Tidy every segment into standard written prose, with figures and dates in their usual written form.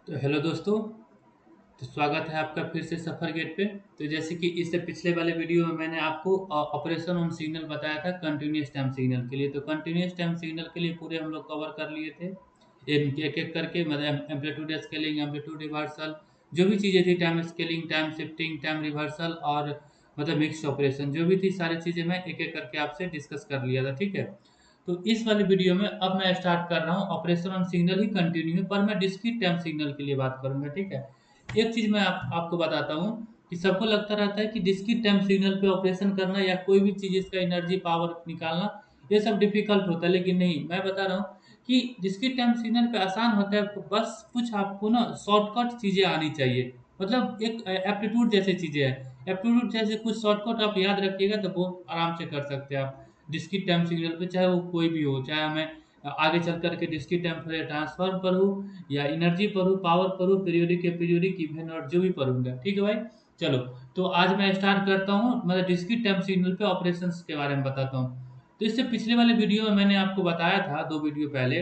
तो हेलो दोस्तों। तो स्वागत है आपका फिर से सफ़र गेट पे। तो जैसे कि इससे पिछले वाले वीडियो में मैंने आपको ऑपरेशन ऑन सिग्नल बताया था कंटिन्यूअस टाइम सिग्नल के लिए। तो कंटिन्यूअस टाइम सिग्नल के लिए पूरे हम लोग कवर कर लिए थे एक एक करके, मतलब एम्पलीट्यूड स्केलिंग, एम्पलीट्यूड रिवर्सल, जो भी चीज़ें थी, time scaling, time shifting, time reversal और मतलब मिक्स ऑपरेशन, जो भी थी सारी चीज़ें मैं एक एक करके आपसे डिस्कस कर लिया था। ठीक है। तो इस वाली वीडियो में अब मैं स्टार्ट कर रहा हूँ operation on signal he continue है, पर मैं डिस्क्रीट टाइम सिग्नल के लिए बात करूंगा। ठीक है। एक चीज मैं आपको बताता हूँ कि सबको लगता रहता है कि डिस्क्रीट टाइम सिग्नल पे ऑपरेशन करना या कोई भी चीज इसका एनर्जी पावर निकालना ये सब डिफिकल्ट होता है, लेकिन नहीं, मैं बता रहा हूँ कि डिस्क्रीट टाइम सिग्नल पे आसान होता है। बस कुछ आपको ना शॉर्टकट चीजें आनी चाहिए, मतलब एक एप्टीट्यूड जैसे चीजें हैं। एप्टीट्यूड जैसे कुछ शॉर्टकट आप याद रखिएगा तो बहुत आराम से कर सकते हैं आप डिस्क्रीट टाइम सिग्नल पे, चाहे वो कोई भी हो, चाहे हमें आगे चल करके डिस्क्रीट टाइम ट्रांसफर पर हो या एनर्जी पर हो, पावर पर हो, पीरियोडिक या पीरियोडिक इवेंट और जो भी पढ़ूंगा। ठीक है भाई। चलो, तो आज मैं स्टार्ट करता हूँ, मतलब डिस्क्रीट टाइम सिग्नल पे ऑपरेशंस के बारे में बताता हूँ। तो इससे पिछले वाले वीडियो में मैंने आपको बताया था, दो वीडियो पहले,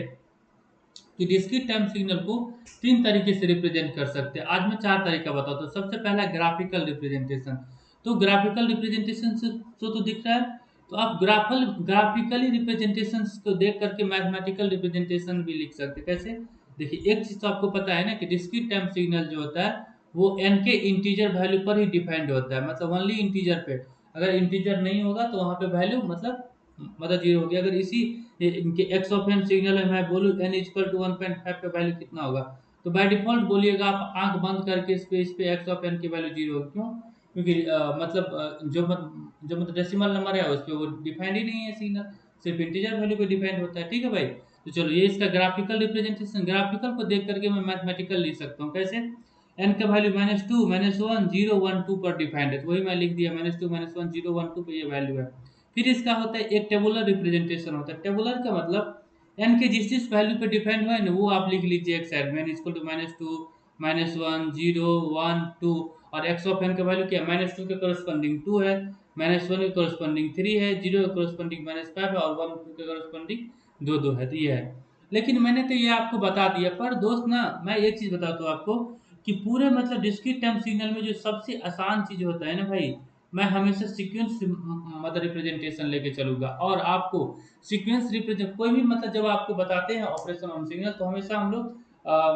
कि डिस्क्रीट टाइम सिग्नल को तीन तरीके से रिप्रेजेंट कर सकते हैं। आज मैं चार तरीका बताता हूँ। सबसे पहला ग्राफिकल रिप्रेजेंटेशन। तो ग्राफिकल रिप्रेजेंटेशन से तो दिख रहा है, तो आप ग्राफिकली रिप्रेजेंटेशन को देख करके मैथमेटिकल रिप्रेजेंटेशन भी लिख सकते हैं। कैसे? देखिए, एक चीज तो आपको पता है ना कि डिस्क्रीट टाइम सिग्नल जो होता है वो एन के इंटीजर वैल्यू पर ही डिपेंड होता है, मतलब ओनली इंटीजर पे। अगर इंटीजर नहीं होगा तो वहां पे वैल्यू मतलब जीरो होगी। अगर इसी इनके एक्स ऑफ एन सिग्नल में मैं बोलूँ एन इक्वल टू 1.5 पे वैल्यू कितना होगा, तो बाय डिफॉल्ट बोलिएगा आप आंख बंद करके इस पे एक्स ऑफ एन की वैल्यू जीरो होगी। क्यों? क्योंकि जो मतलब डेसिमल नंबर है उस पे वो डिफाइंड ही नहीं है सिग्नल, सिर्फ इंटीजर वैल्यू पे डिपेंड होता है। ठीक है भाई। तो चलो, ये इसका ग्राफिकल रिप्रेजेंटेशन। ग्राफिकल को देख करके मैं मैथमेटिकल लिख सकता हूँ। कैसे? एन का वैल्यू -2, -1, 0, 1, 2 पर डिफाइंड है, तो वही मैं लिख दिया -2, -1, 0, 1, 2 पे ये वैल्यू है। फिर इसका होता है एक टेबुलर रिप्रेजेंटेशन होता है। टेबुलर का मतलब एन के जिस जिस वैल्यू पे डिपेंड हुआ है ना, वो आप लिख लीजिए एक साइड में, इक्वल टू -2, -1, 0, 1, 2। और एक्स ऑफ एन का वैल्यू क्या है? -2 के करस्पॉन्डिंग 2 है, -1 के करस्पॉन्डिंग 3 है, 0 के करस्पॉन्डिंग -5 है और 1, 2 के करस्पॉन्डिंग 2, 2 है। तो ये है। लेकिन मैंने तो ये आपको बता दिया, पर दोस्त ना, मैं एक चीज बताता हूँ आपको कि पूरे मतलब डिस्क्रीट टाइम सिग्नल में जो सबसे आसान चीज होता है ना भाई, मैं हमेशा सीक्वेंस मतलब रिप्रेजेंटेशन लेके चलूंगा। और आपको सीक्वेंस रिप्रेजेंट कोई भी, मतलब जब आपको बताते हैं ऑपरेशन ऑन सिग्नल, तो हमेशा हम लोग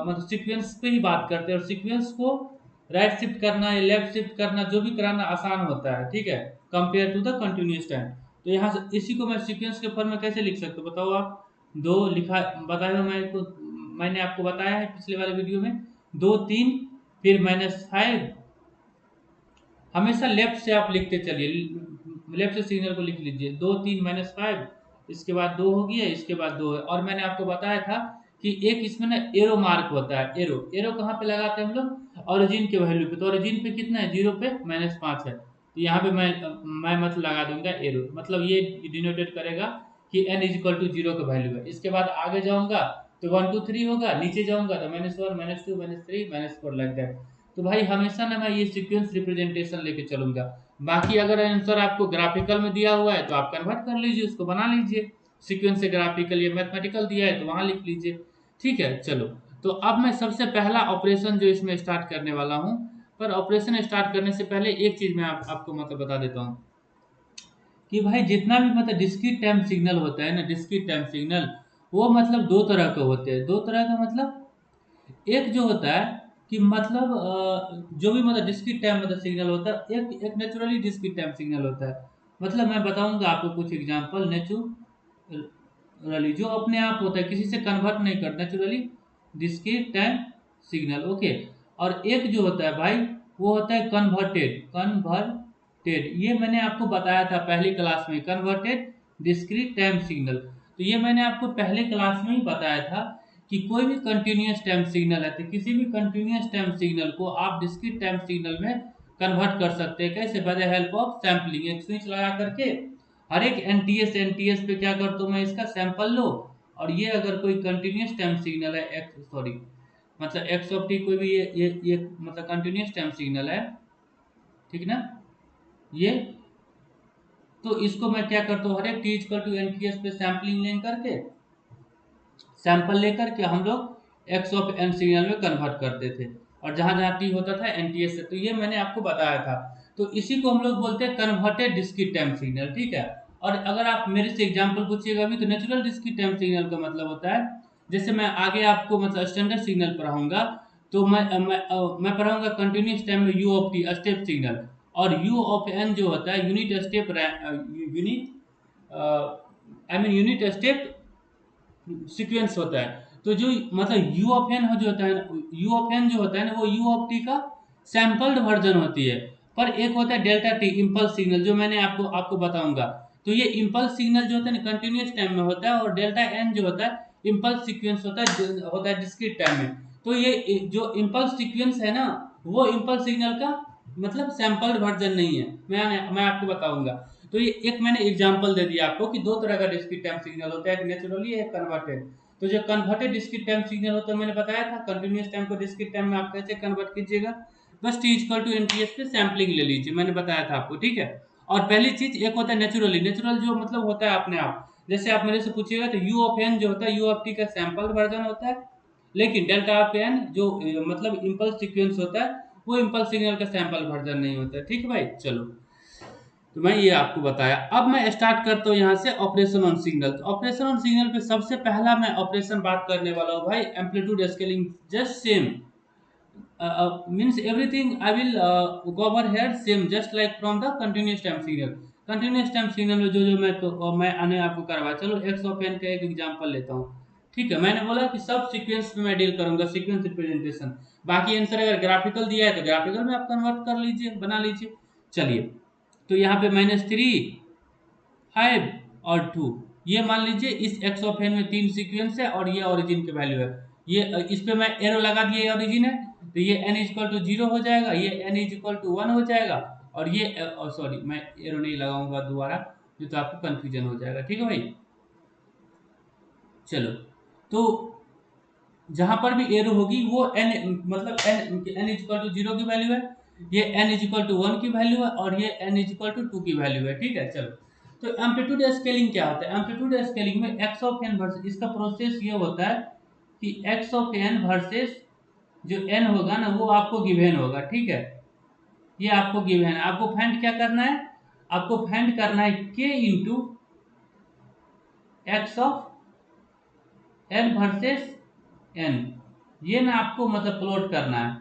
मतलब सीक्वेंस पे ही बात करते हैं, और सीक्वेंस को राइट शिफ्ट करना या लेफ्ट शिफ्ट करना, जो भी कराना आसान होता है। ठीक है, compare to the continuous time. तो यहाँ से इसी को मैं सीक्वेंस के फॉर्म में कैसे लिख सकता हूँ बताओ आप? दो लिखा बताया मैंने आपको बताया है पिछले वाले वीडियो में, 2, 3, फिर -5। हमेशा लेफ्ट से आप लिखते चलिए, लेफ्ट से सिग्नल को लिख लीजिए, 2, 3, -5, इसके बाद 2 हो गया, इसके बाद 2 है। और मैंने आपको बताया था कि एक इसमें ना एरो मार्क होता है। एरो एरो कहाँ पे लगाते हैं हम लोग? ओरिजिन के वैल्यू पे। तो ओरिजिन पे कितना है? 0 पे -5 है, तो यहाँ पे मैं मतलब लगा दूंगा एरो, मतलब ये डिनोटेट करेगा कि n इज इक्वल टू 0 का वैल्यू है। इसके बाद आगे जाऊंगा तो 1, 2, 3 होगा, नीचे जाऊंगा तो -1, -2, -3, -4 लग जाए। तो भाई हमेशा ना मैं ये सीक्वेंस रिप्रेजेंटेशन लेके चलूंगा। बाकी अगर आंसर आपको ग्राफिकल में दिया हुआ है तो आप कन्वर्ट कर लीजिए, उसको बना लीजिए। सीक्वेंस से ग्राफिकल या मैथमेटिकल दिया है तो वहां लिख लीजिए। ठीक है। चलो, तो अब मैं सबसे पहला ऑपरेशन जो इसमें स्टार्ट करने वाला हूँ, पर ऑपरेशन स्टार्ट करने से पहले एक चीज मैं आपको मतलब बता देता हूँ कि भाई जितना भी मतलब डिस्क्रीट टाइम सिग्नल होता है ना, डिस्क्रीट टाइम सिग्नल, वो मतलब दो तरह के होते हैं। दो तरह का मतलब, एक जो होता है कि मतलब जो भी मतलब डिस्क्रीट टाइम मतलब सिग्नल होता है, एक एक नेचुरली डिस्क्रीट टाइम सिग्नल होता है। मतलब मैं बताऊंगा आपको कुछ एग्जांपल। नेचुरली जो अपने आप होता है, किसी से कन्वर्ट नहीं करता, naturally discrete time signal. Okay. और एक जो होता है भाई, वो होता है कन्वर्टेड। कन्वर्टेड ये मैंने आपको बताया था पहली क्लास में, कन्वर्टेड डिस्क्रीट टाइम सिग्नल। तो ये मैंने आपको पहले क्लास में ही बताया था कि कोई भी कंटिन्यूअस टाइम सिग्नल है तो किसी भी कंटिन्यूअस टाइम सिग्नल को आप डिस्क्रीट टाइम सिग्नल में कन्वर्ट कर सकते हैं। कैसे? By the help of sampling. एक स्विच लगा करके हर एक एनटीएस पे क्या करता हूँ मैं, इसका सैंपल लो। और ये अगर कोई कंटिन्यूअस टाइम सिग्नल है, एक्स सॉरी मतलब एक्स ऑफ टी, कोई भी ये मतलब कंटिन्यूअस टाइम सिग्नल है, ठीक ना? ये, तो इसको मैं क्या करता हूँ, हर एक टी इक्वल टू एनटीएस पे सैम्पलिंग ले करके, सैंपल लेकर के हम लोग एक्स ऑफ एन सिग्नल में कन्वर्ट करते थे, और जहां जहां टी होता था एनटीएस से। तो ये मैंने आपको बताया था। तो इसी को हम लोग बोलते हैं कन्वर्टेड डिस्क्रीट टाइम सिग्नल, ठीक है। और अगर आप मेरे से एग्जांपल पूछिएगा अभी, तो नेचुरल डिस्क्रीट टाइम सिग्नल का मतलब होता है, जैसे मैं आगे आपको मतलब स्टैंडर्ड सिग्नल पढ़ाऊंगा, तो मैं पढ़ाऊंगा कंटिन्यूस टाइम में you of T step signal, और यू ऑफ एन जो होता है unit step, unit unit step sequence होता है। तो जो मतलब यू ऑफ एन जो होता है, यू ऑफ एन जो होता है ना, वो यू ऑफ टी का सैंपल्ड वर्जन होती है। पर एक होता है डेल्टा टी इम्पल्स सिग्नल, जो मैंने आपको आपको बताऊंगा। तो ये इम्पल्स सिग्नल जो होता है ना कंटिन्यूस टाइम में होता है, और डेल्टा एन जो होता है इम्पल्स सीक्वेंस होता है डिस्क्रीट टाइम में। तो ये जो इम्पल्स सीक्वेंस है ना, वो इम्पल्स सिग्नल का मतलब सैंपल्ड वर्जन नहीं है। मैं आपको बताऊंगा। तो ये एक मैंने एग्जांपल दे दिया आपको कि दो तरह का डिस्क्रीट टाइम सिग्नल होता है, एक नेचुरली एक कन्वर्टेड। तो जो कन्वर्टेड डिस्क्रीट टाइम सिग्नल होता है मैंने बताया था, कंटिन्यूअस टाइम को डिस्क्रीट टाइम में आप कैसे कन्वर्ट कीजिएगा, बस टी इक्वल टू एनटीएस पे सैम्पलिंग ले लीजिए, मैंने बताया था आपको, ठीक है। और पहली चीज एक होता है नेचुरली, नेचुरल जो मतलब होता है अपने आप। जैसे आप मेरे से पूछिएगा तो यू ऑफ एन जो होता है यू ऑफ टी का सैंपल वर्जन होता है, लेकिन डेल्टा ऑफ एन जो मतलब इम्पल्स सीक्वेंस होता है, वो इम्पल्स सिग्नल का सैंपल वर्जन नहीं होता है, ठीक है भाई। चलो, तो मैं ये आपको बताया। अब मैं स्टार्ट करता हूँ यहाँ से ऑपरेशन ऑन सिग्नल। तो ऑपरेशन ऑन सिग्नल पे सबसे पहला मैं ऑपरेशन बात करने वाला हूँ भाई, amplitude scaling, just same means everything I will cover here same, just like from the continuous time signal। continuous time signal में जो जो मैं आने आपको करवा, चलो एक्स ऑफ एन का एक एग्जांपल लेता हूँ, ठीक है। मैंने बोला कि सब सीक्वेंस में मैं डील करूंगा, सीक्वेंस रिप्रेजेंटेशन। बाकी आंसर अगर ग्राफिकल दिया है तो ग्राफिकल में आप कन्वर्ट कर लीजिए, बना लीजिए। चलिए, तो यहाँ पे -3, 5 और 2, ये मान लीजिए इस एक्स ऑफ एन में तीन सीक्वेंस है, और ये ओरिजिन की वैल्यू है। ये इस पे मैं एरो लगा दिए, ओरिजिन है, तो ये n इक्वल टू 0 हो जाएगा, ये n इक्वल टू 1 हो जाएगा, और ये सॉरी मैं एरो नहीं लगाऊंगा दोबारा, नहीं तो आपको कंफ्यूजन हो जाएगा, ठीक है भाई। चलो, तो जहां पर भी एरो होगी वो n मतलब n इक्वल टू 0 की वैल्यू है, ये n इक्वल टू 1 की वैल्यू है, और ये n इक्वल टू 2 की वैल्यू है, ठीक है। चलो, तो एम्पलीट्यूड स्केलिंग क्या होता है? एम्पलीट्यूड स्केलिंग में एक्स ऑफ एन वर्सेस, इसका प्रोसेस ये होता है कि एक्स ऑफ एन वर्सेस जो एन होगा ना, वो आपको गिवन होगा, ठीक है। ये आपको गिवन है, आपको फाइंड क्या करना है? आपको फाइंड करना है के into X of N versus N. ये ना आपको मतलब प्लॉट करना है,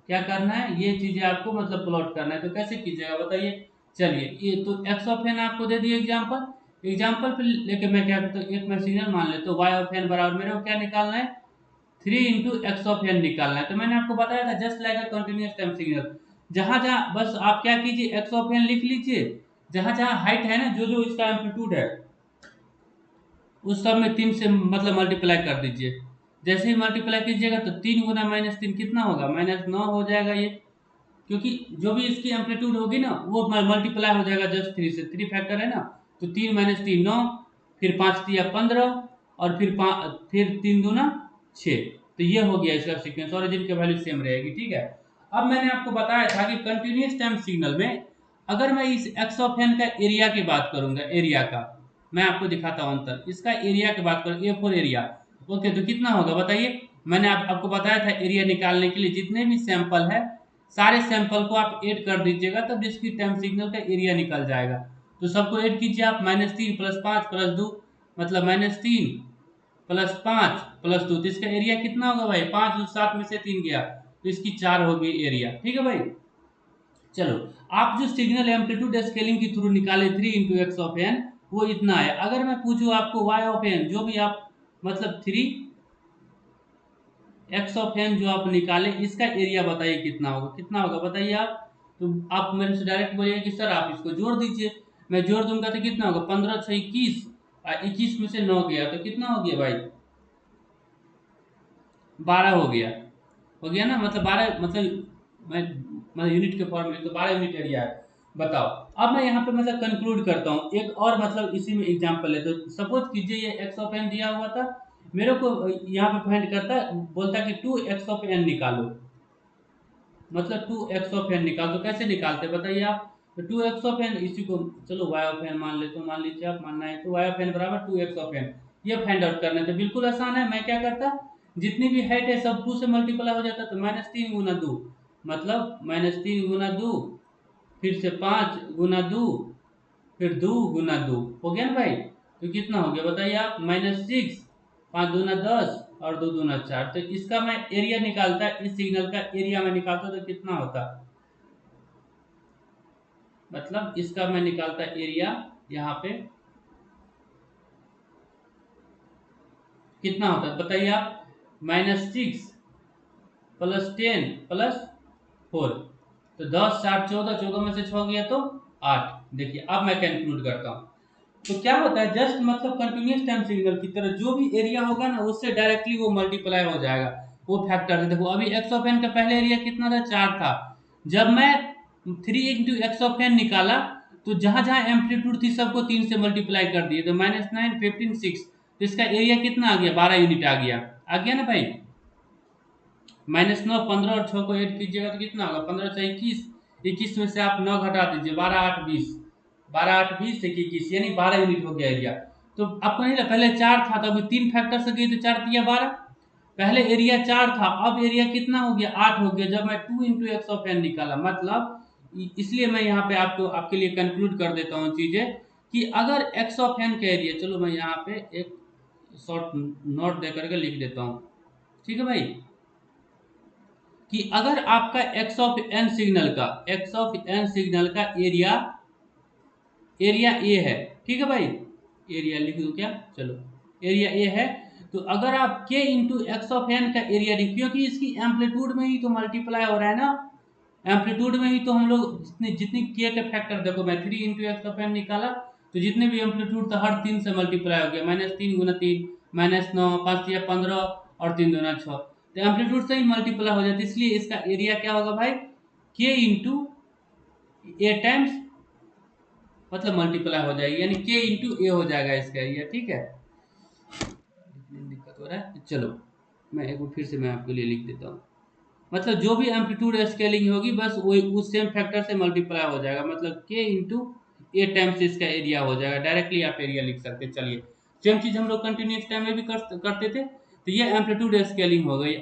क्या करना है, ये चीजें आपको मतलब प्लॉट करना है। तो कैसे कीजिएगा बताइए। चलिए, ये तो एक्स ऑफ एन आपको दे दिए एग्जांपल, एग्जांपल पे लेके मैं क्या करता हूँ, एक मैं सिग्नल मान लेता हूँ वाई ऑफ एन बराबर, मेरे को क्या निकालना है, 3 इंटू एक्स ऑफ एन निकालना है। तो मैंने आपको बताया था just like a continuous time signal, जहां जहां बस आप क्या कीजिए, एक्स ऑफ एन लिख लीजिए, जहां जहां हाइट है ना, जो जो इसका एम्पलीट्यूड है, उस सब में 3 से मतलब मल्टीप्लाई कर दीजिए। जैसे ही मल्टीप्लाई कीजिएगा तो 3 गुना -3 कितना होगा, -9 हो जाएगा ये, क्योंकि जो भी इसकी एम्पलीट्यूड होगी ना वो मल्टीप्लाई हो जाएगा जस्ट 3 से, 3 फैक्टर है ना। तो 3 - 3 9, फिर 5 तिया 15, और फिर 3 दूना 6। तो ये हो गया इसका सीक्वेंस, ओरिजिन की वैल्यू सेम रहेगी, ठीक है। अब मैंने आपको बताया था कि कंटिन्यूस टाइम सिग्नल में अगर मैं इस एक्स ऑफ एन का एरिया की बात करूंगा, एरिया का मैं आपको दिखाता हूं अंतर, इसका एरिया की बात करूँ, ए4 एरिया, ओके, तो कितना होगा बताइए। मैंने आपको बताया था एरिया निकालने के लिए जितने भी सैंपल है, सारे सैंपल को आप ऐड कर दीजिएगा, तब डिस्क्रीट टाइम सिग्नल का एरिया निकल जाएगा। तो सबको ऐड कीजिए आप, -3 + 5 + 2, मतलब -3 + 5 + 2, तो इसका एरिया कितना होगा भाई, 5 और 7 में से 3 गया, तो इसकी 4 होगी एरिया, ठीक है भाई। चलो, आप जो सिग्नल एम्पलीट्यूड स्केलिंग के थ्रू निकाले 3 इंटू एक्स ऑफ एन, वो इतना है। अगर मैं पूछूं आपको वाई ऑफ एन, जो भी आप मतलब 3 एक्स ऑफ एन जो आप निकाले, इसका एरिया बताइए कितना होगा, कितना होगा बताइए आप। तो आप मेरे से डायरेक्ट बोलिए कि सर आप इसको जोड़ दीजिए, मैं जोड़ दूंगा तो कितना होगा, 15 × 6 = 21, 21 में से 9 गया तो कितना हो गया भाई, 12 हो गया ना, मतलब 12, मतलब मैं यूनिट के फॉर्म में तो 12 यूनिट एरिया है। बताओ, अब मैं यहाँ पे मतलब कंक्लूड करता हूँ एक और मतलब इसी में एग्जांपल है। तो सपोज कीजिए ये एक्स ऑफ एन दिया हुआ था, मेरे को यहाँ पे फाइंड करता, बोलता कि 2 एक्स ऑफ एन निकालो, मतलब 2 एक्स ऑफ एन निकाल, तो कैसे निकालते बताइए आप। तो 2 एक्स ऑफ एन, इसी को चलो वाई ऑफ एन मान लेते हो, मान लीजिए आप, मानना है तो वाई ऑफ एन बराबर 2 एक्स ऑफ एन, ये फाइंड आउट करना है। तो बिल्कुल आसान है, मैं क्या करता, जितनी भी हाइट है सब 2 से मल्टीप्लाई हो जाता है, तो -3 × 2 मतलब -3 × 2, फिर से 5 × 2, फिर 2 × 2 हो गया ना भाई। तो कितना हो गया बताइए आप, -6, 5 × 2 = 10 और 2 × 2 = 4। तो इसका मैं एरिया निकालता, इस सिग्नल का एरिया में निकालता तो कितना होता, मतलब इसका मैं निकालता एरिया यहाँ पे कितना होता है बताइए आप, -6 + 10 + 4, तो 10 7 14, 14 में से 6 गया तो 8। देखिए अब मैं कंक्लूड करता हूँ। तो क्या होता है, जस्ट मतलब कंटिन्यूअस टाइम सिग्नल की तरह जो भी एरिया होगा ना उससे डायरेक्टली वो मल्टीप्लाई हो जाएगा, वो फैक्टर है। देखो अभी एक्स ऑफ एन का पहले एरिया कितना था, 4 था। जब मैं 3 × x ऑफ n निकाला तो जहां जहां एम्पलीट्यूड थी सबको 3 से मल्टीप्लाई कर दिए, तो -9 15 6, तो इसका एरिया कितना आ गया, 12 यूनिट आ गया ना भाई। -9 15 और 6 को ऐड कीजिएगा तो कितना होगा, 15 से 21, 21 में से आप 9 घटा दीजिए, 12 8 20, 12 8 20 से 21 यानी 12 यूनिट हो गया एरिया। तो आपको नहीं लगा पहले 4 था, तो अभी 3 फैक्टर से गई तो 4 तिया 12, पहले एरिया 4 था, अब एरिया कितना हो गया, 8 हो गया जब मैं 2 × x(n) निकाला। मतलब इसलिए मैं यहाँ पे आपको आपके लिए कंक्लूड कर देता हूँ चीजें, कि अगर x(n) का एरिया, चलो मैं यहाँ पे एक शॉर्ट नोट दे करके लिख देता हूँ, ठीक है भाई, कि अगर आपका x(n) सिग्नल का एरिया ए है, ठीक है भाई, एरिया लिख दो क्या, चलो एरिया ए है, तो अगर आप k × x(n) का एरिया लिख, क्योंकि इसकी एम्पलीट्यूड में ही तो मल्टीप्लाई हो रहा है ना, एम्पलीट्यूड में ही तो हम लोग जितनी जितनी k के फैक्टर, देखो मैं 3 × x(n) निकाला तो जितने भी एम्पलीट्यूड था हर 3 से मल्टीप्लाई हो गया, -3 × 3 -9 5 या 15 और 3 दूना 6, तो एम्पलीट्यूड से ही मल्टीप्लाई हो जाता है, इसलिए इसका एरिया क्या होगा भाई, k × a टाइम्स, मतलब मल्टीप्लाई हो जाएगी, यानी k × a हो जाएगा इसका एरिया, ठीक है। दिक्कत हो रहा है, चलो मैं एक बार फिर से मैं आपके लिए लिख देता हूँ, मतलब जो भी एम्पलीट्यूड स्केलिंग होगी बस वही उस सेम फैक्टर से मल्टीप्लाई हो जाएगा, मतलब k × a टाइम्स इसका एरिया हो जाएगा, डायरेक्टली आप एरिया लिख सकते हैं। चलिए सेम चीज हम लोग कंटिन्यूस टाइम में भी करते थे, तो ये एम्पलीट्यूड स्केलिंग हो गई।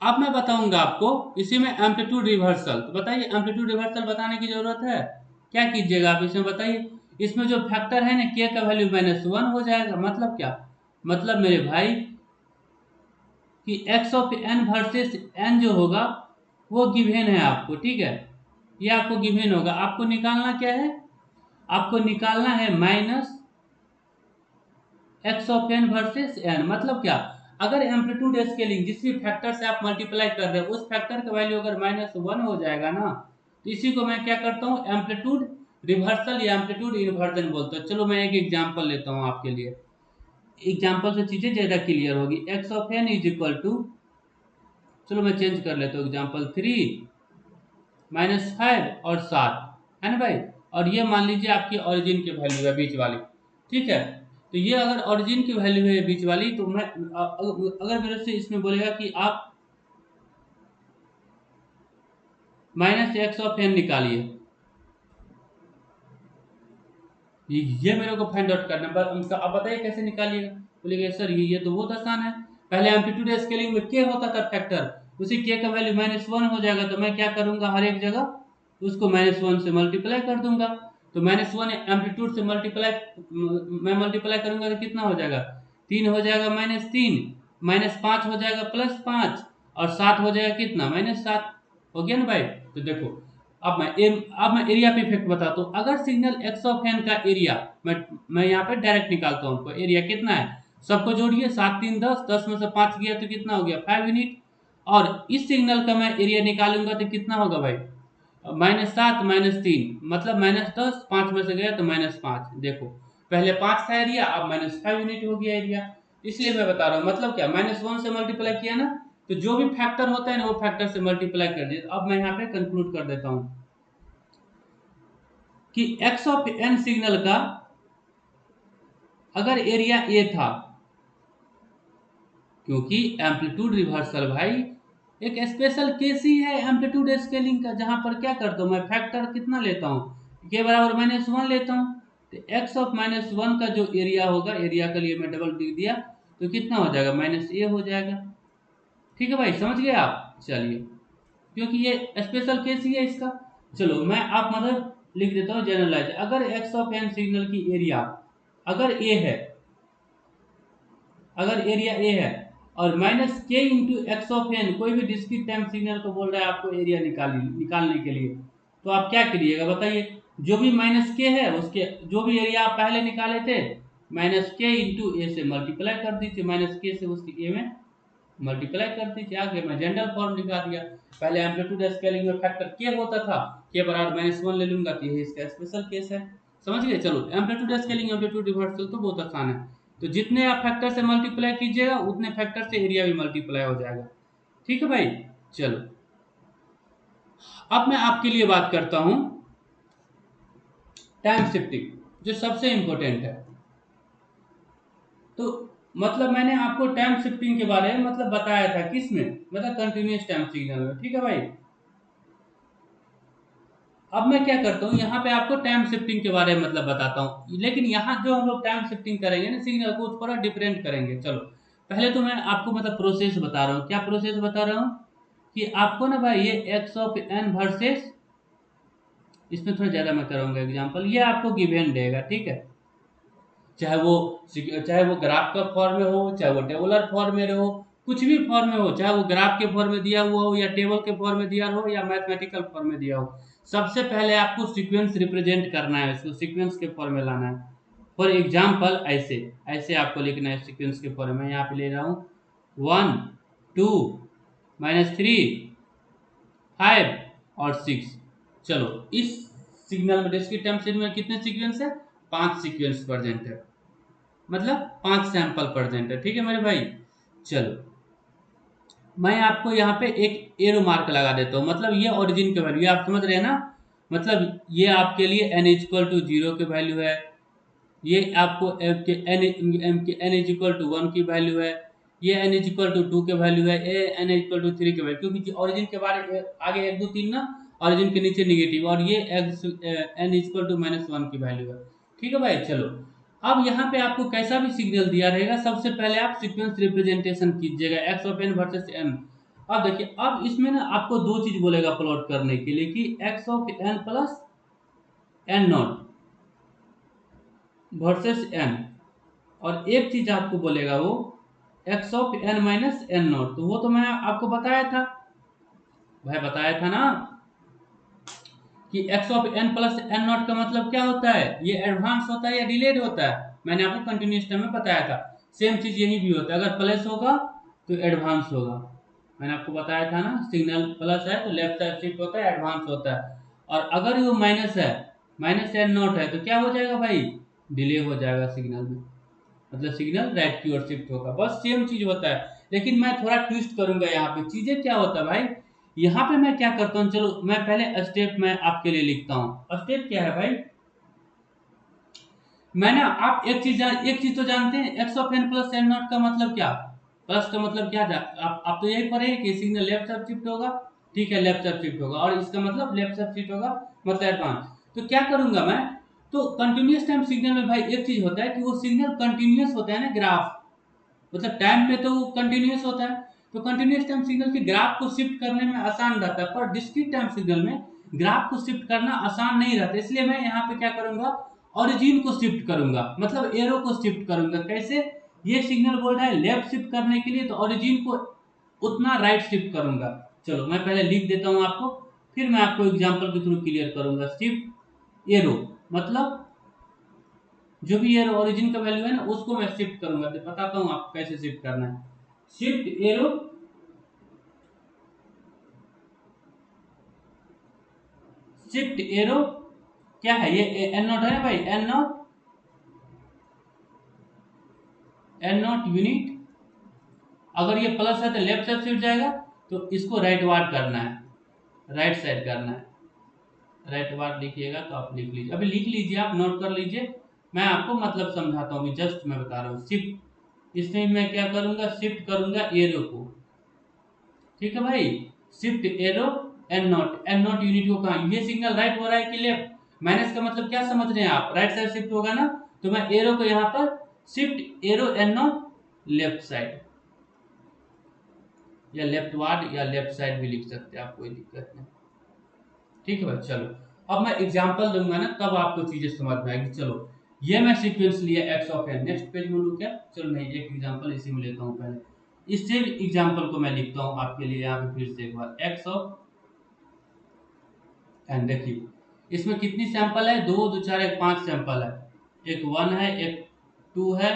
अब मैं बताऊंगा आपको इसी में एम्पलीट्यूड रिवर्सल, तो बताइए एम्पलीट्यूड रिवर्सल बताने की जरूरत है, क्या कीजिएगा आप इसमें बताइए, इसमें जो फैक्टर है ना k का वैल्यू -1 हो जाएगा, मतलब क्या, मतलब मेरे भाई कि x(n) वर्सेस n जो होगा वो गिवेन है आपको, ठीक है, ये आपको गिवेन होगा, आपको निकालना क्या है, आपको निकालना है -x(n) वर्सेस n, मतलब क्या, अगर एम्पलीट्यूड स्केलिंग जिस भी फैक्टर से आप मल्टीप्लाई कर रहे हैं उस फैक्टर का वैल्यू अगर -1 हो जाएगा ना, तो इसी को मैं क्या करता हूँ, एम्पलीट्यूड रिवर्सल या एम्पलीट्यूड इन्वर्जन बोलते हैं। चलो मैं एक एग्जांपल लेता हूँ आपके लिए, एग्जांपल से चीजें ज्यादा क्लियर होगी। x(n) = चलो मैं चेंज कर लेता हूँ, एग्जाम्पल 3 -5 और 7 है ना भाई, और ये मान लीजिए आपकी ओरिजिन की वैल्यू है बीच वाली, ठीक है। तो ये अगर ओरिजिन की वैल्यू है बीच वाली, तो मैं अगर मेरे से इसमें बोलेगा कि आप -x(n) निकालिए, ये मेरे को फाइंड आउट करना है, अब बताइए कैसे निकालिएगा, बोलिएगा सर ये तो बहुत आसान है, पहले एम्पलीट्यूड स्केलिंग में k होता था फैक्टर, उसी k का वैल्यू -1 हो जाएगा, तो मैं क्या करूंगा, हर एक जगह उसको -1 से मल्टीप्लाई कर दूंगा, तो -1 एम्पलीट्यूड से मल्टीप्लाई, मैं मल्टीप्लाई करूंगा तो कितना हो जाएगा, 3 हो जाएगा -3, -5 हो जाएगा +5, और 7 हो जाएगा कितना, -7, हो गया ना भाई। तो देखो अब मैं एरिया पे इफेक्ट बताता हूँ, अगर सिग्नल x(n) का एरिया, मैं यहाँ पे डायरेक्ट निकालता हूँ, आपको एरिया कितना है, सबको जोड़िए, 7 3 10, 10 में से 5 गया तो कितना हो गया, 5 यूनिट, और इस सिग्नल का मैं एरिया निकालूंगा तो कितना होगा भाई, -7 -3, मतलब -10, 5 में से गया तो -5, देखो पहले 5 था एरिया, अब -5 यूनिट हो गया एरिया, इसलिए मैं बता रहा हूँ, मतलब क्या, -1 से मल्टीप्लाई किया ना, तो जो भी फैक्टर होता है ना वो फैक्टर से मल्टीप्लाई कर दिया। अब मैं यहाँ पे कंक्लूड कर देता हूँ कि x(n) सिग्नल का अगर एरिया a था, क्योंकि एम्पलीट्यूड रिवर्सल भाई एक स्पेशल केस ही है एम्पलीट्यूड स्केलिंग का, जहां पर क्या करता हूं मैं, फैक्टर कितना लेता हूं, के बराबर -1 लेता हूं, तो x(-1) का जो एरिया होगा, एरिया के लिए मैं डबल टिक दिया, तो कितना हो जाएगा, माइनस ए हो जाएगा। ठीक है भाई, समझ गए आप। चलिए, क्योंकि ये स्पेशल केस ही है इसका। चलो मैं आप मतलब लिख देता हूँ जनरलाइज। अगर एक्स ऑफ एन सिग्नल की एरिया अगर ए है, अगर एरिया ए है और माइनस के इंटू एक्स ऑफ एन कोई भी डिस्क्रीट टाइम सिग्नल को बोल रहा है आपको एरिया निकालने के लिए, तो आप क्या करिएगा बताइए। जो भी माइनस के है उसके जो भी एरिया आप पहले निकाले थे माइनस के इंटू ए से मल्टीप्लाई कर दीजिए, माइनस के से उसकी ए में मल्टीप्लाई कर दीजिए। आगे मैं जनरल फॉर्म लिखा दिया। पहले एम्पलीट्यूड स्केलिंग में फैक्टर के होता था, के बराबर -1 ले लूंगा, तो ये इसका स्पेशल केस है। समझ गए। चलो एम्पलीट्यूड स्केलिंग एम्पलीट्यूड रिवर्सल तो बहुत आसान है। तो जितने आप फैक्टर से मल्टीप्लाई कीजिएगा उतने फैक्टर से एरिया भी मल्टीप्लाई हो जाएगा। ठीक है भाई। चलो अब मैं आपके लिए बात करता हूं टाइम शिफ्टिंग, जो सबसे इंपॉर्टेंट है। तो मतलब मैंने आपको टाइम शिफ्टिंग के बारे में मतलब बताया था, किसमें, मतलब कंटिन्यूअस टाइम सिग्नल में। ठीक है भाई। अब मैं क्या करता हूँ यहाँ पे आपको टाइम शिफ्टिंग के बारे में मतलब बताता हूँ, लेकिन यहाँ जो हम लोग टाइम शिफ्टिंग करेंगे ना सिग्नल को थोड़ा डिफरेंट करेंगे। चलो पहले तो मैं आपको मतलब प्रोसेस बता रहा हूँ। क्या प्रोसेस बता रहा हूँ कि आपको ना भाई ये एक्स ऑफ एन वर्सेस, इसमें थोड़ा ज्यादा मैं करूँगा एग्जाम्पल, ये आपको गिवन देगा। ठीक है, चाहे वो ग्राफ का फॉर्म में हो, चाहे वो टेबुलर फॉर्म में हो, कुछ भी फॉर्म में हो, चाहे वो ग्राफ के फॉर्म में दिया हुआ हो या टेबल के फॉर्म में दिया हो या मैथमेटिकल फॉर्म में दिया हो, सबसे पहले आपको सीक्वेंस रिप्रेजेंट करना है, उसको सीक्वेंस के फॉर्म में लाना है। फॉर एग्जाम्पल ऐसे ऐसे आपको लिखना है सीक्वेंस के फॉर्म में। यहाँ पे ले रहा हूँ 1 2 -3 5 और 6। चलो इस सिग्नल में डिस्क्रीट टाइम सिग्नल में कितने सीक्वेंस है, 5 सीक्वेंस प्रेजेंट है, मतलब 5 सैंपल प्रेजेंट है। ठीक है मेरे भाई। चलो मैं आपको यहाँ पे एक एरो मार्क लगा देता हूँ, मतलब ये ओरिजिन के वैल्यू आप समझ रहे हैं ना। मतलब ये आपके लिए n इक्वल टू 0 के वैल्यू है, ये आपको n इक्वल टू 1 की वैल्यू है, ये n इक्वल टू 2 के वैल्यू है, ये n इक्वल टू 3 के वैल्यू, क्योंकि ओरिजिन के बारे आगे 1 2 3 ना, ओरिजिन के नीचे निगेटिव, और ये n इक्वल टू -1 की वैल्यू है। ठीक है भाई। चलो अब यहाँ पे आपको कैसा भी सिग्नल दिया रहेगा, सबसे पहले आप सीक्वेंस रिप्रेजेंटेशन कीजिएगा X of N versus N. अब देखिए, अब इसमें ना आपको दो चीज बोलेगा प्लॉट करने के लिए कि X of N plus N naught versus N, और एक चीज आपको बोलेगा वो X of N minus N naught. तो वो तो मैं आपको बताया था भाई, बताया था ना कि X of N plus N naught का मतलब क्या होता है, ये एडवांस होता है या डिलेड होता है। मैंने आपको कंटिन्यूस टाइम में बताया था। सेम चीज यही भी होता है, अगर प्लस होगा तो एडवांस होगा। मैंने आपको बताया था ना, सिग्नल प्लस है तो लेफ्ट साइड शिफ्ट होता है, एडवांस होता है। और अगर वो माइनस है, माइनस एन नॉट है, तो क्या हो जाएगा भाई, डिले हो जाएगा सिग्नल में, मतलब सिग्नल राइट की ओर शिफ्ट होगा। बस सेम चीज होता है, लेकिन मैं थोड़ा ट्विस्ट करूंगा यहाँ पे। चीजें क्या होता है भाई, यहाँ पे मैं क्या करता हूँ, चलो मैं पहले स्टेप में आपके लिए लिखता हूँ। स्टेप क्या है भाई, मैंने आप एक चीज तो जानते हैं, X of N plus N naught का मतलब क्या, प्लस का मतलब क्या था, आप तो यही पढ़े कि सिग्नल लेफ्ट साइड शिफ्ट होगा। ठीक है, लेफ्ट साइड शिफ्ट होगा, और इसका मतलब लेफ्ट साइड शिफ्ट होगा मतलब एडवांस। तो क्या करूंगा मैं, तो कंटिन्यूस टाइम सिग्नल में भाई एक चीज होता है कि वो सिग्नल कंटिन्यूस होता है ना, ग्राफ, मतलब टाइम में तो वो कंटिन्यूस होता है। तो कंटिन्यूस टाइम सिग्नल के ग्राफ को शिफ्ट करने में आसान रहता है, पर डिस्क्रीट टाइम सिग्नल में ग्राफ को शिफ्ट करना आसान नहीं रहता। इसलिए मैं यहाँ पे क्या करूंगा, ओरिजिन को शिफ्ट करूंगा, मतलब एरो को शिफ्ट करूंगा। कैसे, ये सिग्नल बोल रहा है लेफ्ट शिफ्ट करने के लिए, तो ओरिजिन को उतना राइट शिफ्ट करूंगा। चलो मैं पहले लिख देता हूँ आपको, फिर मैं आपको एग्जाम्पल के थ्रू क्लियर करूंगा। शिफ्ट एरो मतलब जो भी एरो ओरिजिन का वैल्यू है ना, उसको मैं शिफ्ट करूंगा। तो बताता हूँ आपको कैसे शिफ्ट करना है। शिफ्ट एरो, शिफ्ट एरो क्या है, ये एन नॉट है ना भाई, एन नॉट यूनिट। अगर ये प्लस है तो लेफ्ट साइड शिफ्ट जाएगा, तो इसको राइट वार्ड करना है, राइट साइड करना है। राइट वार्ड लिखिएगा तो आप लिख लीजिए, अभी लिख लीजिए, आप नोट कर लीजिए। मैं आपको मतलब समझाता हूँ, अभी जस्ट मैं बता रहा हूँ। शिफ्ट, इसमें मैं क्या करूंगा, शिफ्ट करूंगा एरो को। ठीक है भाई, shift arrow N naught unit को कहा, ये सिग्नल राइट हो रहा है कि लेफ्ट, माइनस का मतलब क्या समझ रहे हैं आप, राइट साइड शिफ्ट होगा ना। तो मैं एरो को यहाँ पर shift arrow N naught left side, या लेफ्ट वार्ड या लेफ्ट साइड भी लिख सकते हैं आप, कोई दिक्कत नहीं। ठीक है भाई, चलो अब मैं एग्जांपल दूंगा ना तब आपको चीजें समझ में आएगी। चलो ये मैं सीक्वेंस लिया X of N, next page में लूँ क्या? चलो नहीं, एक एग्जांपल इसी में लेता हूँ पहले। इस सेम एग्जांपल को मैं लिखता हूँ आपके लिए यहाँ पे फिर से एक बार, एक्स ऑफ एन। देखिए इसमें कितनी सैंपल है, दो दो चार एक पांच सैंपल है, एक वन है, एक टू है,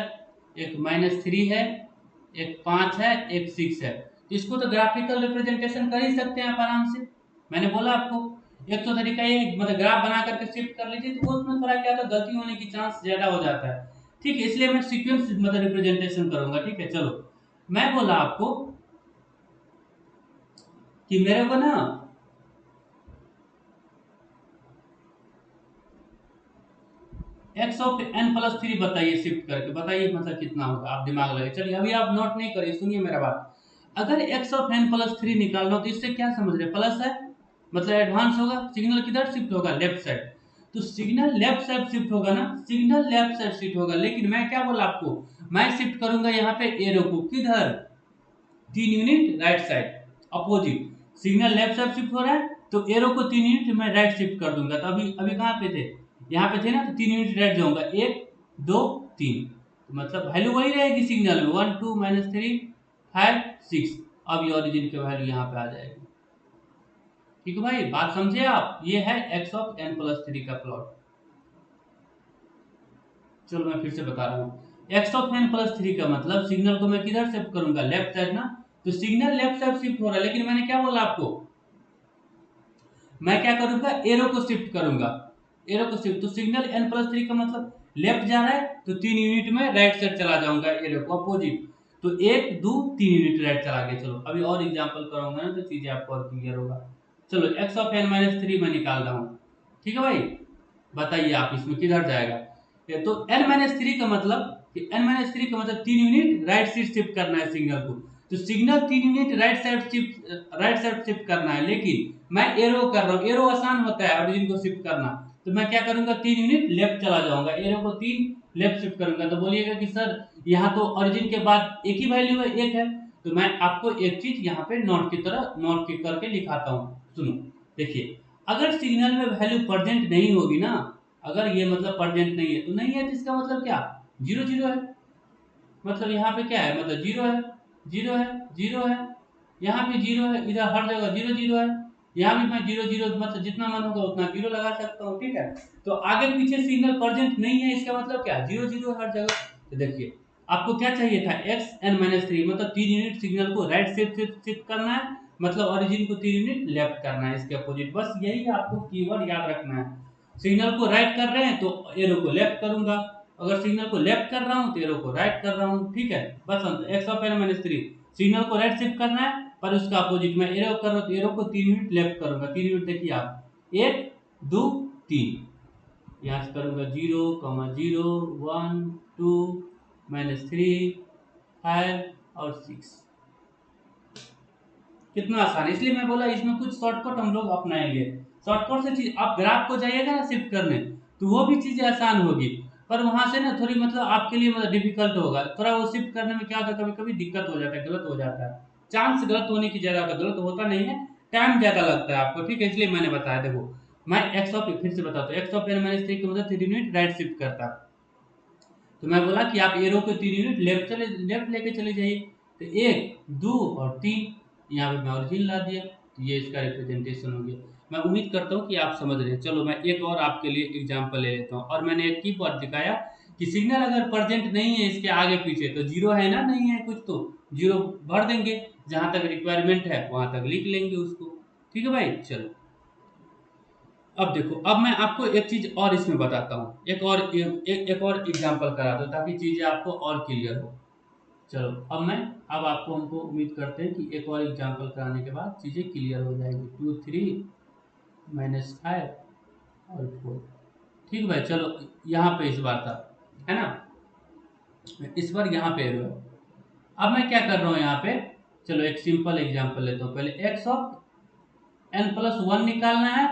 एक -3 है, एक 5 है, एक 6 है। तो इसको तो ग्राफिकल रिप्रेजेंटेशन कर ही सकते हैं आप आराम से। मैंने बोला आपको एक तो तरीका ये मतलब ग्राफ बना करके शिफ्ट कर लीजिए, तो उसमें थोड़ा क्या था, गलती होने की चांस ज्यादा हो जाता है। ठीक है, इसलिए मैं सीक्वेंस मतलब रिप्रेजेंटेशन करूंगा। ठीक है, चलो मैं बोला आपको कि मेरे को ना x of N plus three बताइए, शिफ्ट करके बताइए मतलब कितना होगा, आप दिमाग लगे। चलिए अभी आप नोट नहीं करिए, सुनिए मेरा बात। अगर X of N plus three निकालना हो तो इससे क्या समझ रहे, प्लस है मतलब एडवांस होगा, सिग्नल किधर शिफ्ट होगा, लेफ्ट साइड। तो सिग्नल लेफ्ट साइड शिफ्ट होगा ना, सिग्नल लेफ्ट साइड शिफ्ट होगा, लेकिन मैं क्या बोला आपको, मैं शिफ्ट करूंगा यहाँ पे एरो को किधर, 3 unit right side, opposite. Signal left side shift हो रहा है तो एरो को 3 यूनिट मैं राइट शिफ्ट कर दूंगा। तो अभी अभी कहाँ पे थे, यहाँ पे थे ना, तो 3 यूनिट राइट जाऊंगा, 1 2 3, तो मतलब वैल्यू वही रहेगी सिग्नल में, 1 2 -3 5 6। अब ये ओरिजिन की वैल्यू यहाँ पे आ जाएगी। ठीक है भाई, बात समझे आप, ये है X of N plus three का प्लॉट। चलो मैं फिर से बता रहा हूँ, x of N plus three का मतलब सिग्नल को मैं किधर शिफ्ट करूंगा, लेफ्ट साइड ना। तो सिग्नल लेफ्ट साइड शिफ्ट हो रहा है, लेकिन मैंने क्या बोला आपको, मैं क्या करूंगा, एरो को शिफ्ट करूंगा, एरो को शिफ्ट। तो सिग्नल एन प्लस थ्री का मतलब लेफ्ट जा रहा है तो 3 यूनिट में राइट साइड चला जाऊंगा, एरो को अपोजिट। तो 1 2 3 यूनिट राइट चला गया। चलो अभी और एग्जांपल कराऊंगा ना तो चीजें आपको और क्लियर होगा। चलो X of N minus three में निकाल रहा हूँ। ठीक है भाई, बताइए आप इसमें किधर जाएगा। तो n-3 का मतलब कि n-3 का मतलब 3 यूनिट राइट साइड शिफ्ट करना है सिग्नल को। तो signal 3 unit right side shift करना है, लेकिन मैं एरो कर रहा हूँ, एरो आसान होता है ओरिजिन को शिफ्ट करना। तो मैं क्या करूंगा, 3 यूनिट लेफ्ट चला जाऊंगा, एरो को 3 लेफ्ट शिफ्ट करूंगा। तो बोलिएगा कि सर यहाँ तो ओरिजिन के बाद एक ही वैल्यू है, एक है। तो मैं आपको एक चीज यहाँ पे नोट की तरह नोट करके लिखाता हूँ, सुनो। देखिए अगर सिग्नल में वैल्यू प्रेजेंट नहीं होगी ना, अगर ये मतलब प्रेजेंट नहीं है तो नहीं है, तो इसका मतलब क्या, जीरो जीरो है। मतलब यहाँ पे क्या है, मतलब जीरो है, जीरो है, जीरो है, यहाँ भी जीरो है, इधर हर जगह जीरो जीरो है। यहाँ भी मैं जीरो जीरो मतलब जितना मन होगा उतना जीरो लगा सकता हूँ। ठीक है, तो आगे पीछे सिग्नल प्रेजेंट नहीं है, इसका मतलब क्या, जीरो जीरो हर जगह। तो देखिए आपको क्या चाहिए था, एक्स एन माइनस थ्री मतलब 3 यूनिट सिग्नल को राइट शिफ्ट शिफ्ट करना है, मतलब ओरिजिन को 3 यूनिट लेफ्ट करना है, इसके अपोजिट। बस यही आपको कीवर्ड याद रखना है। सिग्नल को राइट कर रहे हैं तो एरो को लेफ्ट करूंगा, अगर सिग्नल को लेफ्ट कर रहा हूँ तो एरो को राइट कर रहा हूँ। ठीक है, बस x of N minus three, signal को राइट शिफ्ट करना है पर उसका अपोजिट में एरो कर रहा हूँ, तो एरो को 3 यूनिट लेफ्ट करूंगा। 3 यूनिट देखिए आप, 1 2 3, यहाँ से करूंगा 0 0 1 2 -3 5 और 6। कितना आसान है, इसलिए मैं बोला इसमें कुछ शॉर्टकट हम लोग अपनाएंगे। शॉर्टकट से चीज आप ग्राफ को जाइएगा ना शिफ्ट करने, तो वो भी चीजें आसान होगी, पर वहां से ना थोड़ी मतलब आपके लिए मतलब डिफिकल्ट होगा थोड़ा, वो शिफ्ट करने में क्या होता है, कभी कभी दिक्कत हो जाता है, गलत हो जाता है, चांस गलत होने की ज्यादा होता है, गलत होता नहीं है, टाइम ज्यादा लगता है आपको। ठीक है, इसलिए मैंने बताया। देखो मैं एक्स ऑफ फिर से बताता हूँ, x of N minus three की मतलब 3 यूनिट राइट शिफ्ट करता है। तो मैं बोला कि आप एरो के 3 यूनिट लेफ्ट लेके चले जाइए। तो 1 2 और 3, यहाँ पे मैं ओरिजिन ला दिया, तो ये इसका रिप्रेजेंटेशन हो गया। मैं उम्मीद करता हूँ कि आप समझ रहे हैं। चलो मैं एक और आपके लिए एग्जांपल ले लेता हूँ, और मैंने एक की बात दिखाया कि सिग्नल अगर प्रेजेंट नहीं है इसके आगे पीछे तो जीरो है ना, नहीं है कुछ तो जीरो भर देंगे, जहां तक रिक्वायरमेंट है वहां तक लिख लेंगे उसको। ठीक है भाई, चलो अब देखो, अब मैं आपको एक चीज और इसमें बताता हूँ, एक और एग्जांपल कराता हूँ ताकि चीजें आपको और क्लियर हो। चलो अब आपको हमको उम्मीद करते हैं कि एक और एग्जांपल कराने के बाद चीजें क्लियर हो जाएगी। 2 3 -5 और 4। ठीक भाई, चलो यहाँ पे इस बार था, है ना, इस बार यहाँ पे है। अब मैं क्या कर रहा हूँ यहाँ पे, चलो एक सिंपल एग्जांपल लेता हूँ। पहले x of N plus one निकालना है,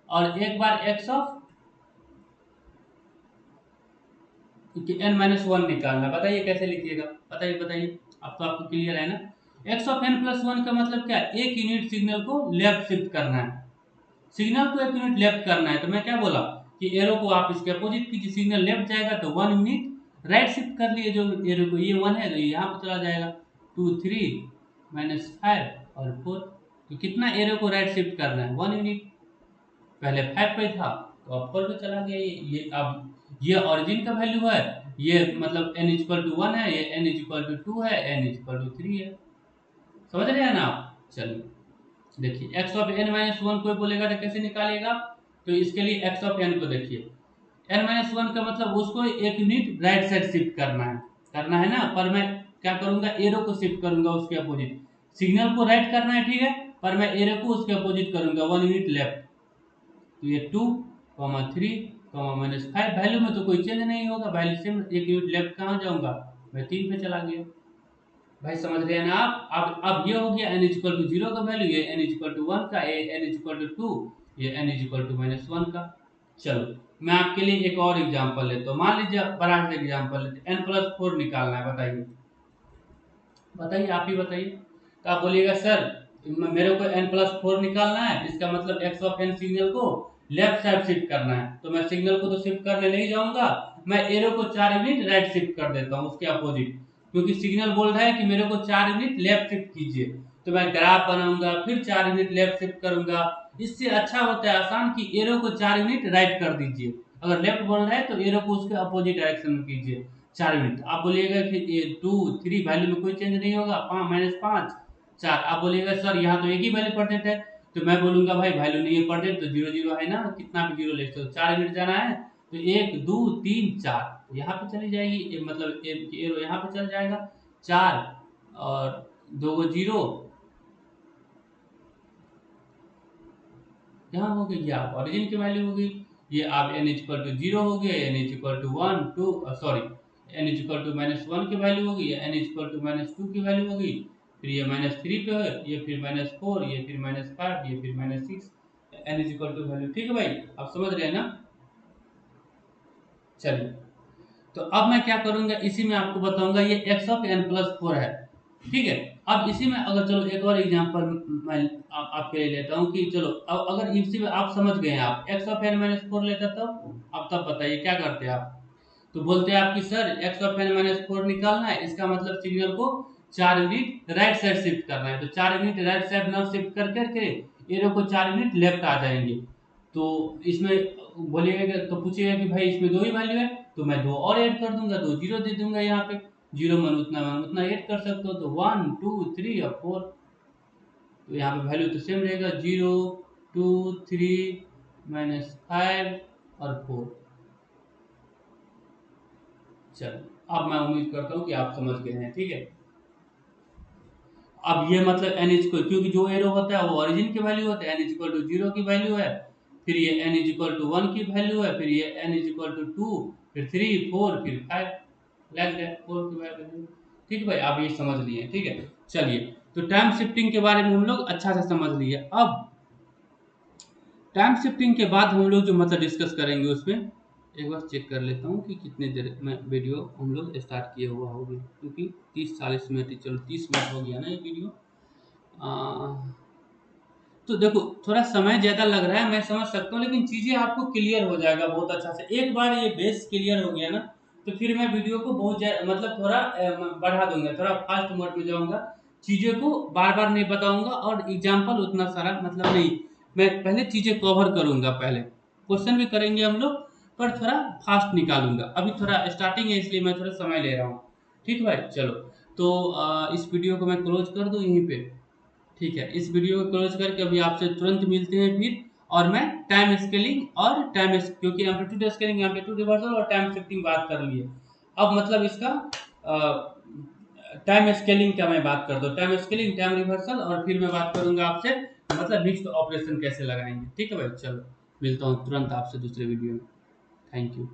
और एक बार एक्स ऑफ कि n माइनस वन निकालना, बताइए कैसे लिखिएगा, बताइए बताइए। अब तो आपको क्लियर है ना। X of N plus one का मतलब क्या है, एक यूनिट सिग्नल को लेफ्ट शिफ्ट करना है, सिग्नल को एक यूनिट लेफ्ट करना है। तो मैं क्या बोला कि एरो को आप इसके अपोजिट कीजिए, सिग्नल लेफ्ट जाएगा तो वन यूनिट राइट शिफ्ट कर लिए, जो एरो को ये वन है तो ये यहाँ पे चला जाएगा, टू थ्री माइनस फाइव और फोर। तो कितना एरो को राइट शिफ्ट करना है, वन यूनिट। पहले फाइव पे था तो अब फोर पे चला गया। ये अब ये ओरिजिन का वैल्यू है, ये मतलब n इक्वल टू वन है, ये n इक्वल टू टू है, n इक्वल टू थ्री है। समझ रहे हैं ना आप। चलिए देखिए, x of n minus one कोई बोलेगा तो कैसे निकालेगा, तो इसके लिए x ऑफ n को देखिए, n माइनस वन का मतलब उसको एक यूनिट राइट साइड शिफ्ट करना है ना। पर मैं क्या करूंगा, एरो को शिफ्ट करूंगा उसके अपोजिट, सिग्नल को राइट करना है ठीक है, पर मैं एरो को उसके अपोजिट करूंगा, वन यूनिट लेफ्ट। तो ये two comma three comma minus five, value में तो कोई चेंज नहीं होगा, वैल्यू सेम, एक यूनिट लेफ्ट कहाँ जाऊंगा, मैं तीन पे चला गया। भाई समझ रहे हैं ना आप। अब ये हो गया n इक्वल टू जीरो का वैल्यू, ये n इक्वल टू वन का, ये n इक्वल टू टू, ये n equal to minus one का। चलो मैं आपके लिए एक और एग्जांपल लेता हूँ, मान लीजिए बड़ा से एग्जांपल लेते, n प्लस फोर निकालना है, बताइए बताइए आप ही बताइए। तो आप बोलिएगा सर मेरे को n प्लस फोर निकालना है, इसका मतलब x ऑफ n सिग्नल को लेफ्ट साइड शिफ्ट करना है। तो मैं सिग्नल को तो शिफ्ट करने नहीं जाऊंगा, मैं एरो को चार यूनिट राइट शिफ्ट कर देता हूँ उसके अपोजिट, क्योंकि सिग्नल बोल रहा है कि मेरे को चार यूनिट लेफ्ट शिफ्ट कीजिए। तो मैं ग्राफ बनाऊंगा, फिर चार यूनिट लेफ्ट शिफ्ट करूंगा। इससे अच्छा होता है आसान कि एरो को चार यूनिट राइट कर दीजिए, अगर लेफ्ट बोल रहा है तो एरो को उसके अपोजिट डायरेक्शन में कीजिए, चार यूनिट। आप बोलिएगा कि ये टू थ्री वैल्यू में कोई चेंज नहीं होगा, पाँच माइनस पाँच चार। आप बोलिएगा सर यहाँ तो एक ही वैल्यू परसेंट है, तो मैं बोलूंगा भाई वैल्यू नहीं है परसेंट, तो जीरो जीरो है ना, कितना भी जीरो ले सकते हो, चार यूनिट जाना है तो एक दो तीन चार, तो यहाँ पे चली जाएगी, मतलब एरो यहाँ पे चल जाएगा, चार और दो गो जीरो यहाँ हो गई, ये आप ओरिजिन की वैल्यू हो गई। ये आप n इक्वल टू जीरो हो गए, n equal to one two sorry n equal to minus one की वैल्यू होगी, n equal to minus two की वैल्यू होगी, फिर ये माइनस थ्री पे है, ये फिर माइनस फोर, ये फिर माइनस फाइव, ये फिर minus six, n equal to value. ठीक है भाई, आप समझ रहे हैं ना। चलिए तो अब मैं क्या करूंगा, इसी में आपको बताऊंगा, ये x of n plus four है ठीक है। अब इसी में अगर चलो एक और एग्जांपल मैं आपके लिए लेता हूँ कि चलो अब अगर इसी में आप समझ गए हैं, आप x of n minus four लेता तब, अब तब बताइए क्या करते हैं आप। तो बोलते हैं आपकी sir x of n minus four निकालना है, इसका मतलब सिग्नल को चार यूनिट राइट साइड शिफ्ट करना है, तो चार यूनिट राइट साइड ना शिफ्ट कर करके एरो को चार यूनिट लेफ्ट आ जाएंगे। तो इसमें बोलिएगा तो पूछिएगा कि भाई इसमें दो ही वैल्यू है, तो मैं दो और ऐड कर दूंगा, दो जीरो दे दूंगा यहाँ पे, जीरो मन उतना ऐड कर सकते हो, तो वन टू थ्री और फोर। तो यहाँ पे वैल्यू तो सेम रहेगा, zero two three minus five और फोर। चलो अब मैं उम्मीद करता हूँ कि आप समझ गए हैं ठीक है। अब ये मतलब एन इक्वल, क्योंकि जो एरो होता है वो ओरिजिन की वैल्यू होता है, एन इक्वल टू जीरो की वैल्यू है, फिर ये एन इक्वल टू वन की वैल्यू है, फिर ये एन इक्वल टू टू, फिर थ्री फोर फिर फाइव, लाइक दैट फोर की वैल्यू। ठीक है भाई, आप ये समझ लिए ठीक है। चलिए तो टाइम शिफ्टिंग के बारे में हम लोग अच्छा से समझ लिए। अब टाइम शिफ्टिंग के बाद हम लोग जो मतलब डिस्कस करेंगे उसमें एक बार चेक कर लेता हूँ कि कितने देर में वीडियो हम लोग स्टार्ट किए हुआ होगी, क्योंकि 30-40 मिनट, चलो 30 मिनट हो गया ना ये वीडियो। तो देखो थोड़ा समय ज़्यादा लग रहा है, मैं समझ सकता हूँ, लेकिन चीज़ें आपको क्लियर हो जाएगा बहुत अच्छा से। एक बार ये बेस क्लियर हो गया ना, तो फिर मैं वीडियो को बहुत मतलब थोड़ा बढ़ा दूंगा, थोड़ा फास्ट मोड में जाऊंगा, चीज़ें को बार बार नहीं बताऊंगा, और एग्जाम्पल उतना सारा मतलब नहीं, मैं पहले चीज़ें कवर करूंगा, पहले क्वेश्चन भी करेंगे हम लोग, पर थोड़ा फास्ट निकालूंगा। अभी थोड़ा स्टार्टिंग है इसलिए मैं थोड़ा समय ले रहा हूँ। ठीक भाई चलो, तो इस वीडियो को मैं क्लोज कर दूँ यहीं पे। ठीक है, इस वीडियो को क्लोज करके अभी आपसे तुरंत मिलते हैं फिर, और मैं टाइम स्केलिंग और क्योंकि एम्पलीट्यूड स्केलिंग, एम्पलीट्यूड रिवर्सल और टाइम शिफ्टिंग बात कर लिए, अब मतलब इसका टाइम स्केलिंग का मैं बात कर दो, टाइम स्केलिंग टाइम रिवर्सल, और फिर मैं बात करूंगा आपसे मतलब मिक्स्ड ऑपरेशन कैसे लगाएंगे। ठीक है भाई चलो, मिलता हूँ तुरंत आपसे दूसरे वीडियो में। Thank you.